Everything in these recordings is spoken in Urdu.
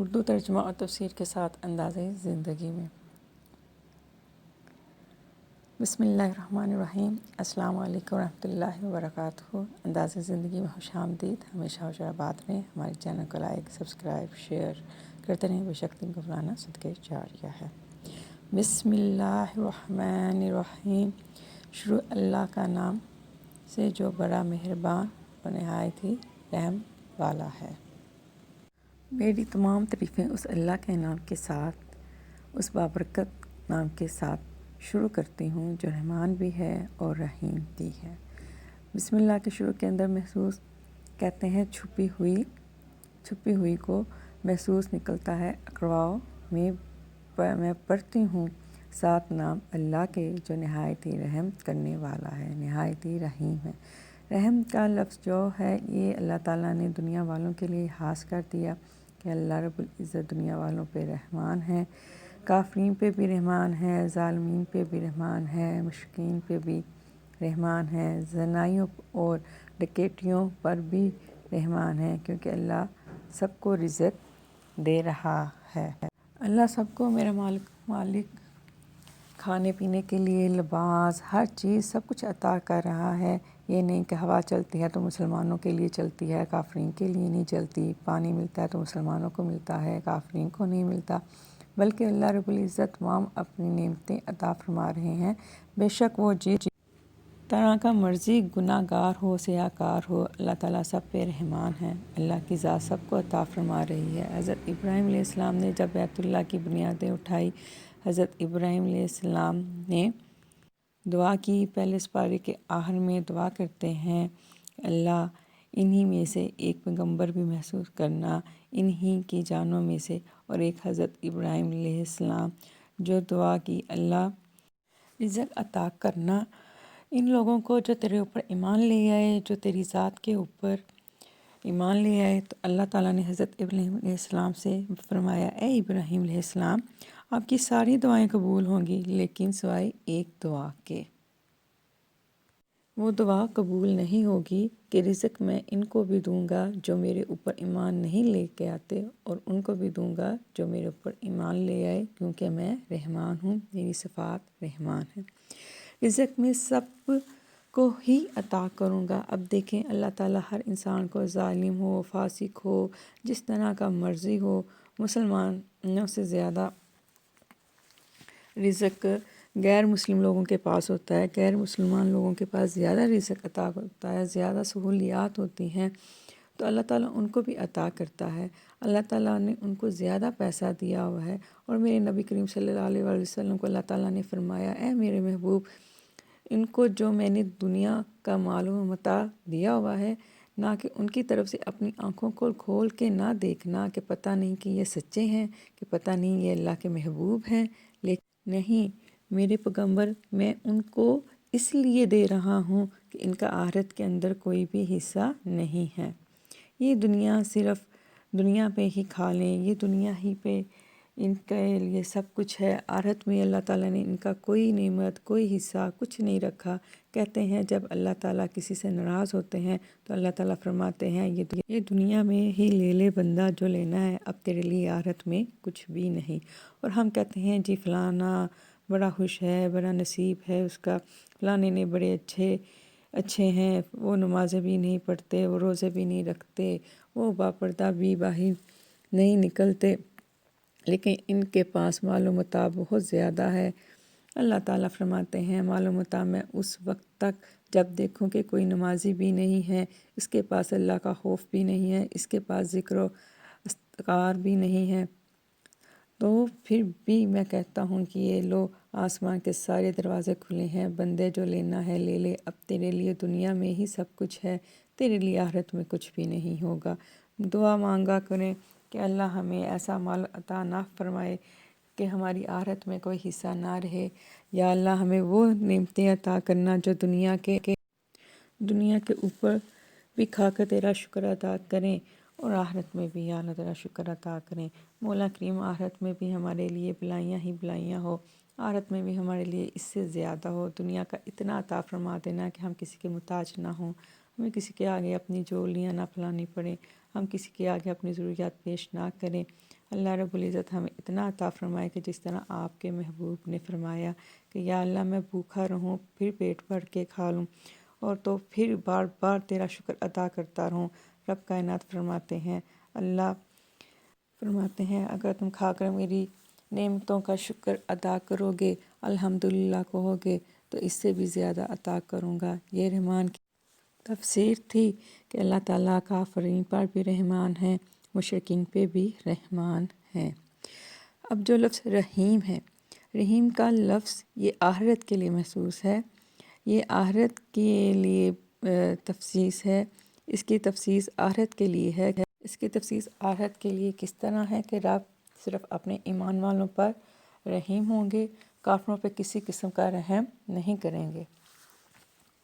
اردو ترجمہ اور تفسیر کے ساتھ انداز زندگی میں۔ بسم اللہ الرحمن الرحیم۔ السلام علیکم ورحمۃ اللہ وبرکاتہ۔ انداز زندگی میں خوش آمدید۔ ہمیشہ ہوش آباد رہیں۔ ہمارے چینل کو لائک، سبسکرائب، شیئر کرتے رہیں۔ بے شک دن گزرانا صدقہ جاریہ ہے۔ بسم اللہ الرحمن الرحیم۔ شروع اللہ کا نام سے جو بڑا مہربان و نہایت ہی رحم والا ہے۔ میری تمام تعریفیں اس اللہ کے نام کے ساتھ، اس بابرکت نام کے ساتھ شروع کرتی ہوں جو رحمان بھی ہے اور رحیم بھی ہے۔ بسم اللہ کے شروع کے اندر محسوس کہتے ہیں چھپی ہوئی کو محسوس نکلتا ہے۔ اقراء میں پڑھتی ہوں سات نام اللہ کے جو نہایت ہی رحم کرنے والا ہے، نہایت ہی رحیم ہے۔ رحم کا لفظ جو ہے یہ اللہ تعالیٰ نے دنیا والوں کے لیے خاص کر دیا کہ اللہ رب العزت دنیا والوں پہ رحمان ہے، کافرین پہ بھی رحمان ہے، ظالمین پہ بھی رحمان ہے، مشرکین پہ بھی رحمان ہے، زنائیوں اور ڈکیتیوں پر بھی رحمان ہے، کیونکہ اللہ سب کو رزق دے رہا ہے۔ اللہ سب کو میرا مالک کھانے پینے کے لیے لباس، ہر چیز سب کچھ عطا کر رہا ہے۔ یہ نہیں کہ ہوا چلتی ہے تو مسلمانوں کے لیے چلتی ہے، کافرین کے لیے نہیں چلتی، پانی ملتا ہے تو مسلمانوں کو ملتا ہے، کافرین کو نہیں ملتا، بلکہ اللہ رب العزت تمام اپنی نعمتیں عطا فرما رہے ہیں۔ بے شک وہ جس طرح کا مرضی گناہ گار ہو، سیاہ کار ہو، اللہ تعالیٰ سب پہ رحمان ہے۔ اللہ کی ذات سب کو عطا فرما رہی ہے۔ حضرت ابراہیم علیہ السلام نے جب بیت اللہ کی بنیادیں اٹھائی، حضرت ابراہیم علیہ السلام نے دعا کی۔ پہلے سپارے کے آخر میں دعا کرتے ہیں، اللہ انہی میں سے ایک پیغمبر بھی محسوس کرنا، انہی کی جانوں میں سے، اور ایک حضرت ابراہیم علیہ السلام جو دعا کی، اللہ رزق عطا کرنا ان لوگوں کو جو تیرے اوپر ایمان لے آئے، جو تیری ذات کے اوپر ایمان لے آئے۔ تو اللہ تعالیٰ نے حضرت ابراہیم علیہ السلام سے فرمایا، اے ابراہیم علیہ السلام، آپ کی ساری دعائیں قبول ہوں گی لیکن سوائے ایک دعا کے۔ وہ دعا قبول نہیں ہوگی کہ رزق میں ان کو بھی دوں گا جو میرے اوپر ایمان نہیں لے کے آتے، اور ان کو بھی دوں گا جو میرے اوپر ایمان لے آئے، کیونکہ میں رحمان ہوں، میری صفات رحمان ہے۔ رزق میں سب کو ہی عطا کروں گا۔ اب دیکھیں اللہ تعالیٰ ہر انسان کو، ظالم ہو، فاسق ہو، جس طرح کا مرضی ہو، مسلمانوں سے زیادہ رزق غیر مسلم لوگوں کے پاس ہوتا ہے، غیر مسلمان لوگوں کے پاس زیادہ رزق عطا ہوتا ہے، زیادہ سہولیات ہوتی ہیں، تو اللہ تعالیٰ ان کو بھی عطا کرتا ہے۔ اللہ تعالیٰ نے ان کو زیادہ پیسہ دیا ہوا ہے، اور میرے نبی کریم صلی اللہ علیہ وسلم کو اللہ تعالیٰ نے فرمایا، اے میرے محبوب، ان کو جو میں نے دنیا کا مال و متاع دیا ہوا ہے، نہ کہ ان کی طرف سے اپنی آنکھوں کو کھول کے نہ دیکھنا کہ پتہ نہیں کہ یہ سچے ہیں، کہ پتہ نہیں یہ اللہ کے محبوب ہیں، لیکن نہیں، میرے پیغمبر میں ان کو اس لیے دے رہا ہوں کہ ان کا آخرت کے اندر کوئی بھی حصہ نہیں ہے۔ یہ دنیا صرف دنیا پہ ہی کھا لیں، یہ دنیا ہی پہ ان کے لیے سب کچھ ہے، آخرت میں اللہ تعالیٰ نے ان کا کوئی نعمت، کوئی حصہ، کچھ نہیں رکھا۔ کہتے ہیں جب اللہ تعالیٰ کسی سے ناراض ہوتے ہیں تو اللہ تعالیٰ فرماتے ہیں، یہ دنیا میں ہی لے لے بندہ جو لینا ہے، اب تیرے لیے آخرت میں کچھ بھی نہیں۔ اور ہم کہتے ہیں جی فلانا بڑا خوش ہے، بڑا نصیب ہے اس کا، فلانے نے بڑے اچھے ہیں، وہ نمازیں بھی نہیں پڑھتے، وہ روزے بھی نہیں رکھتے، وہ باپردہ بھی باہر نہیں نکلتے، لیکن ان کے پاس مال و متاع بہت زیادہ ہے۔ اللہ تعالیٰ فرماتے ہیں، مال و متاع میں اس وقت تک جب دیکھوں کہ کوئی نمازی بھی نہیں ہے، اس کے پاس اللہ کا خوف بھی نہیں ہے، اس کے پاس ذکر و اذکار بھی نہیں ہے، تو پھر بھی میں کہتا ہوں کہ یہ لو آسمان کے سارے دروازے کھلے ہیں، بندے جو لینا ہے لے لے، اب تیرے لیے دنیا میں ہی سب کچھ ہے، تیرے لیے آخرت میں کچھ بھی نہیں ہوگا۔ دعا مانگا کریں کہ اللہ ہمیں ایسا مال عطا نہ فرمائے کہ ہماری آخرت میں کوئی حصہ نہ رہے، یا اللہ ہمیں وہ نعمتیں عطا کرنا جو دنیا کے اوپر بھی کھا کر تیرا شکر ادا کریں، اور آخرت میں بھی یا اللہ تیرا شکر ادا کریں۔ مولا کریم آخرت میں بھی ہمارے لیے بلائیاں ہی بلائیاں ہو، آخرت میں بھی ہمارے لیے اس سے زیادہ ہو، دنیا کا اتنا عطا فرما دینا کہ ہم کسی کے محتاج نہ ہوں، ہمیں کسی کے آگے اپنی جولیاں نہ پھیلانی پڑیں، ہم کسی کے آگے اپنی ضروریات پیش نہ کریں۔ اللہ رب العزت ہمیں اتنا عطا فرمائے کہ جس طرح آپ کے محبوب نے فرمایا کہ یا اللہ میں بھوکا رہوں پھر پیٹ بھر کے کھا لوں اور تو پھر بار بار تیرا شکر ادا کرتا رہوں۔ رب کائنات فرماتے ہیں، اللہ فرماتے ہیں اگر تم کھا کر میری نعمتوں کا شکر ادا کرو گے، الحمدللہ کہو گے، تو اس سے بھی زیادہ عطا کروں گا۔ یہ رحمان کی تفسیر تھی کہ اللہ تعالیٰ کافرین پر بھی رحمان ہیں، مشرکین پہ بھی رحمان ہیں۔ اب جو لفظ رحیم ہے، رحیم کا لفظ یہ آخرت کے لیے محسوس ہے، یہ آخرت کے لیے تفسیس ہے، اس کی تفسیس آخرت کے لیے ہے۔ اس کی تفسیس آخرت کے لیے کس طرح ہے کہ رب صرف اپنے ایمان والوں پر رحیم ہوں گے، کافروں پہ کسی قسم کا رحم نہیں کریں گے۔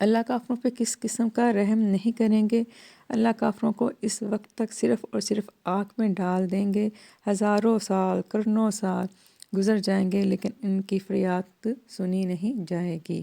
اللہ کافروں پہ کس قسم کا رحم نہیں کریں گے؟ اللہ کافروں کو اس وقت تک صرف اور صرف آگ میں ڈال دیں گے، ہزاروں سال، قرنوں سال گزر جائیں گے، لیکن ان کی فریاد سنی نہیں جائے گی،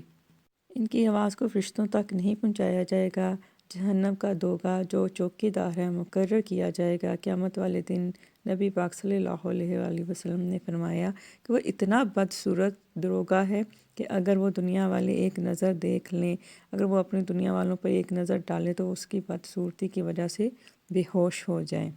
ان کی آواز کو فرشتوں تک نہیں پہنچایا جائے گا۔ جہنم کا دوغا جو چوکیدار ہے مقرر کیا جائے گا قیامت والے دن۔ نبی پاک صلی اللہ علیہ وآلہ وسلم نے فرمایا کہ وہ اتنا بدصورت دروغا ہے کہ اگر وہ دنیا والے ایک نظر دیکھ لیں، اگر وہ اپنی دنیا والوں پر ایک نظر ڈالیں تو اس کی بدصورتی کی وجہ سے بے ہوش ہو جائیں،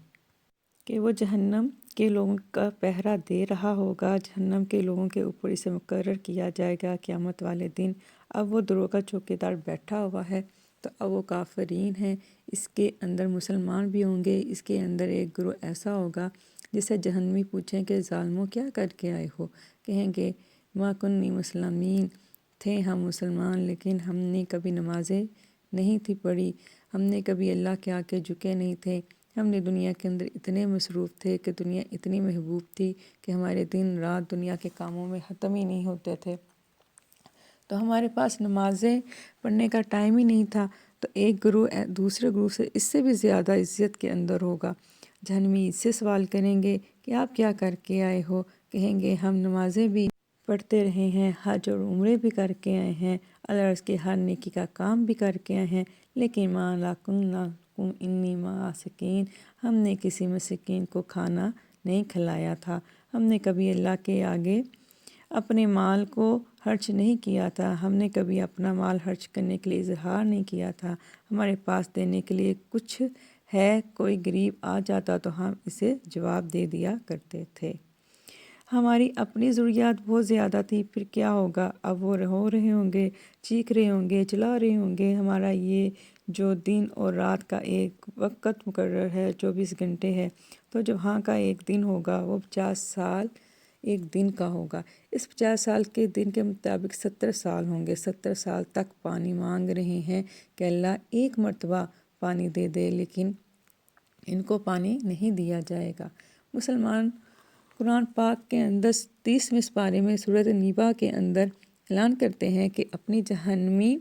کہ وہ جہنم کے لوگوں کا پہرا دے رہا ہوگا۔ جہنم کے لوگوں کے اوپر اسے مقرر کیا جائے گا قیامت والے دن۔ اب وہ دروغا چوکیدار بیٹھا ہوا ہے تو اب وہ کافرین ہیں، اس کے اندر مسلمان بھی ہوں گے۔ اس کے اندر ایک گروہ ایسا ہوگا جسے جہنمی پوچھیں کہ ظالموں کیا کر کے آئے ہو، کہیں گے ما کنی مسلمین، تھے ہم مسلمان لیکن ہم نے کبھی نمازیں نہیں تھی پڑھی، ہم نے کبھی اللہ کے آگے جھکے نہیں تھے، ہم نے دنیا کے اندر اتنے مصروف تھے کہ دنیا اتنی محبوب تھی کہ ہمارے دن رات دنیا کے کاموں میں ختم ہی نہیں ہوتے تھے، تو ہمارے پاس نمازیں پڑھنے کا ٹائم ہی نہیں تھا۔ تو ایک گروہ دوسرے گروہ سے اس سے بھی زیادہ عزت کے اندر ہوگا۔ جہنمی اس سے سوال کریں گے کہ آپ کیا کر کے آئے ہو، کہیں گے ہم نمازیں بھی پڑھتے رہے ہیں، حج اور عمرے بھی کر کے آئے ہیں، اللہ کے ہر نیکی کا کام بھی کر کے آئے ہیں، لیکن ما لکم انی مساکین، ہم نے کسی مسکین کو کھانا نہیں کھلایا تھا، ہم نے کبھی اللہ کے آگے اپنے مال کو خرچ نہیں کیا تھا، ہم نے کبھی اپنا مال خرچ کرنے کے لیے اظہار نہیں کیا تھا، ہمارے پاس دینے کے لیے کچھ ہے، کوئی غریب آ جاتا تو ہم اسے جواب دے دیا کرتے تھے، ہماری اپنی ضروریات بہت زیادہ تھی، پھر کیا ہوگا؟ اب وہ رو رہے ہوں گے، چیخ رہے ہوں گے، چلا رہے ہوں گے، ہمارا یہ جو دن اور رات کا ایک وقت مقرر ہے 24 گھنٹے ہے، تو جو وہاں کا ایک دن ہوگا وہ 50 سال ایک دن کا ہوگا۔ اس 50 سال کے دن کے مطابق 70 سال ہوں گے۔ 70 سال تک پانی مانگ رہے ہیں کہ اللہ ایک مرتبہ پانی دے دے، لیکن ان کو پانی نہیں دیا جائے گا۔ مسلمان قرآن پاک کے اندر 30ویں سپارے میں سورۃ نبا کے اندر اعلان کرتے ہیں کہ اپنی جہنمی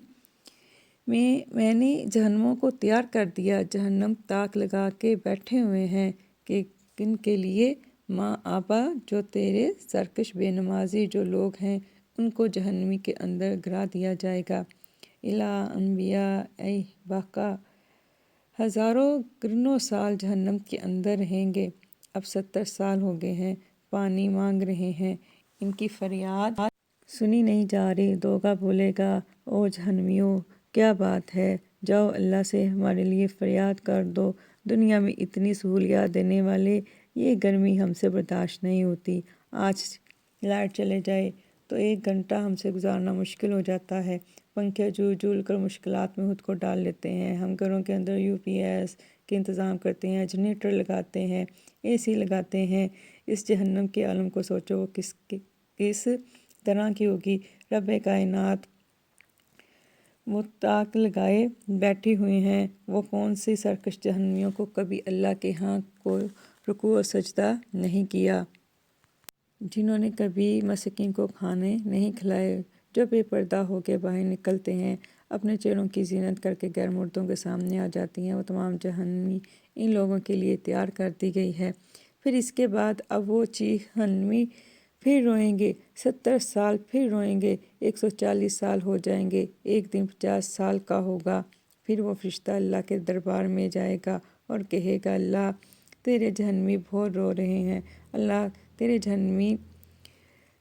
میں نے جہنموں کو تیار کر دیا، جہنم تاک لگا کے بیٹھے ہوئے ہیں کہ کن کے لیے؟ ماں آبا، جو تیرے سرکش بے نمازی جو لوگ ہیں ان کو جہنمی کے اندر گرا دیا جائے گا۔ الا انبیاء ای بقا، ہزاروں قرنوں سال جہنم کے اندر رہیں گے۔ اب 70 سال ہو گئے ہیں، پانی مانگ رہے ہیں، ان کی فریاد سنی نہیں جا رہی۔ دوغا بولے گا او جہنمیوں کیا بات ہے، جاؤ اللہ سے ہمارے لیے فریاد کر دو، دنیا میں اتنی سہولیات دینے والے، یہ گرمی ہم سے برداشت نہیں ہوتی، آج لائٹ چلے جائے تو 1 گھنٹہ ہم سے گزارنا مشکل ہو جاتا ہے، پنکھے جھول جھول کر مشکلات میں خود کو ڈال لیتے ہیں، ہم گھروں کے اندر UPS کے انتظام کرتے ہیں، جنریٹر لگاتے ہیں، AC لگاتے ہیں، اس جہنم کے عالم کو سوچو وہ کس طرح کی ہوگی۔ رب کائنات وہ تاک لگائے بیٹھی ہوئی ہیں، وہ کون سی سرکش جہنمیوں کو کبھی اللہ کے ہاں کو رکوع اور سجدہ نہیں کیا، جنہوں نے کبھی مسکین کو کھانے نہیں کھلائے، جو بے پردہ ہو کے باہر نکلتے ہیں، اپنے چہروں کی زینت کر کے غیر مردوں کے سامنے آ جاتی ہیں، وہ تمام جہنمی ان لوگوں کے لیے تیار کر دی گئی ہے۔ پھر اس کے بعد اب وہ جہنمی پھر روئیں گے، 70 سال پھر روئیں گے، 140 سال ہو جائیں گے، ایک دن 50 سال کا ہوگا، پھر وہ فرشتہ اللہ کے دربار میں جائے گا اور کہے گا اللہ تیرے جہنمی بہت رو رہے ہیں، اللہ تیرے جہنمی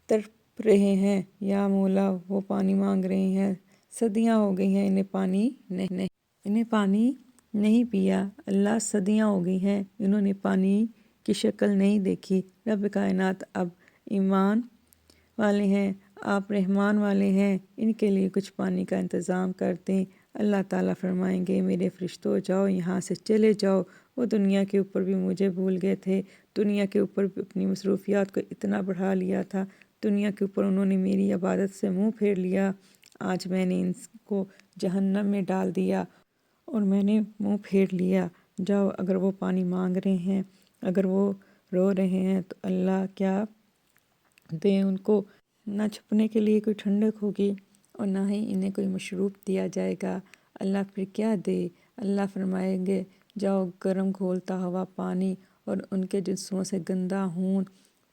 تڑپ رہے ہیں، یا مولا وہ پانی مانگ رہے ہیں، صدیاں ہو گئی ہیں انہیں پانی نہیں پیا، اللہ صدیاں ہو گئی ہیں انہوں نے پانی کی شکل نہیں دیکھی۔ رب کائنات اب ایمان والے ہیں، آپ رحمان والے ہیں، ان کے لیے کچھ پانی کا انتظام کر دیں۔ اللہ تعالیٰ فرمائیں گے میرے فرشتوں جاؤ یہاں سے چلے جاؤ، وہ دنیا کے اوپر بھی مجھے بھول گئے تھے، دنیا کے اوپر بھی اپنی مصروفیات کو اتنا بڑھا لیا تھا، دنیا کے اوپر انہوں نے میری عبادت سے منہ پھیر لیا، آج میں نے ان کو جہنم میں ڈال دیا اور میں نے منہ پھیر لیا۔ جاؤ، اگر وہ پانی مانگ رہے ہیں، اگر وہ رو رہے ہیں تو اللہ کیا دے ان کو؟ نہ چھپنے کے لیے کوئی ٹھنڈک ہوگی اور نہ ہی انہیں کوئی مشروب دیا جائے گا، اللہ پھر کیا دے؟ اللہ فرمائیں گے جاؤ گرم کھولتا ہوا پانی اور ان کے جسموں سے گندا خون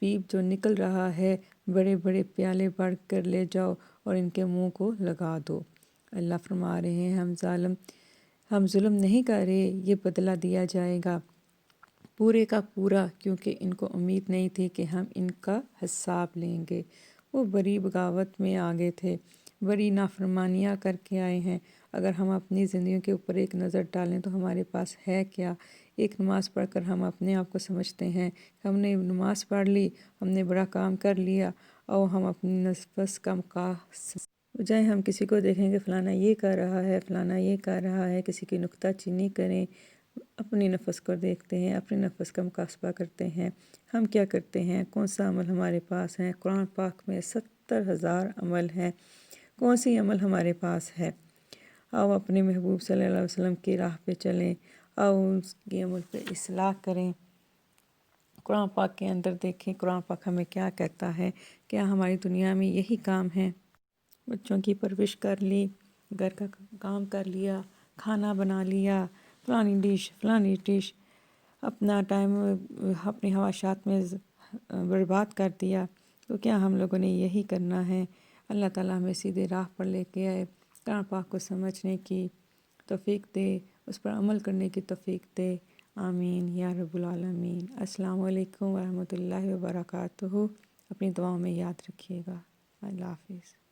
پیپ جو نکل رہا ہے، بڑے بڑے پیالے بھر کر لے جاؤ اور ان کے منہ کو لگا دو۔ اللہ فرما رہے ہیں ہم ظلم نہیں کر رہے، یہ بدلہ دیا جائے گا پورے کا پورا، کیونکہ ان کو امید نہیں تھی کہ ہم ان کا حساب لیں گے۔ وہ بڑی بغاوت میں آگے تھے، بڑی نافرمانیاں کر کے آئے ہیں۔ اگر ہم اپنی زندگیوں کے اوپر ایک نظر ڈالیں تو ہمارے پاس ہے کیا؟ ایک نماز پڑھ کر ہم اپنے آپ کو سمجھتے ہیں ہم نے نماز پڑھ لی، ہم نے بڑا کام کر لیا، اور ہم اپنی نفس کا بجائے ہم کسی کو دیکھیں کہ فلانا یہ کر رہا ہے، فلانا یہ کر رہا ہے، کسی کی نکتہ چینی کریں، اپنی نفس کو دیکھتے ہیں، اپنے نفس کا مقاصبہ کرتے ہیں۔ ہم کیا کرتے ہیں؟ کون سا عمل ہمارے پاس ہے؟ قرآن پاک میں 70,000 عمل ہیں، کون سی عمل ہمارے پاس ہے؟ آؤ اپنے محبوب صلی اللہ علیہ وسلم کی راہ پہ چلیں، آؤ اس کی عمل پہ اصلاح کریں، قرآن پاک کے اندر دیکھیں قرآن پاک ہمیں کیا کہتا ہے۔ کیا ہماری دنیا میں یہی کام ہے؟ بچوں کی پرورش کر لی، گھر کا کام کر لیا، کھانا بنا لیا، فلانی ڈش، اپنا ٹائم اپنی خواہشات میں برباد کر دیا، تو کیا ہم لوگوں نے یہی کرنا ہے؟ اللہ تعالیٰ ہمیں سیدھے راہ پر لے کے آئے، قرآن پاک کو سمجھنے کی توفیق دے، اس پر عمل کرنے کی توفیق دے، آمین یا رب العالمین۔ السلام علیکم ورحمۃ اللہ وبرکاتہ۔ اپنی دعاؤں میں یاد رکھیے گا۔ اللہ حافظ۔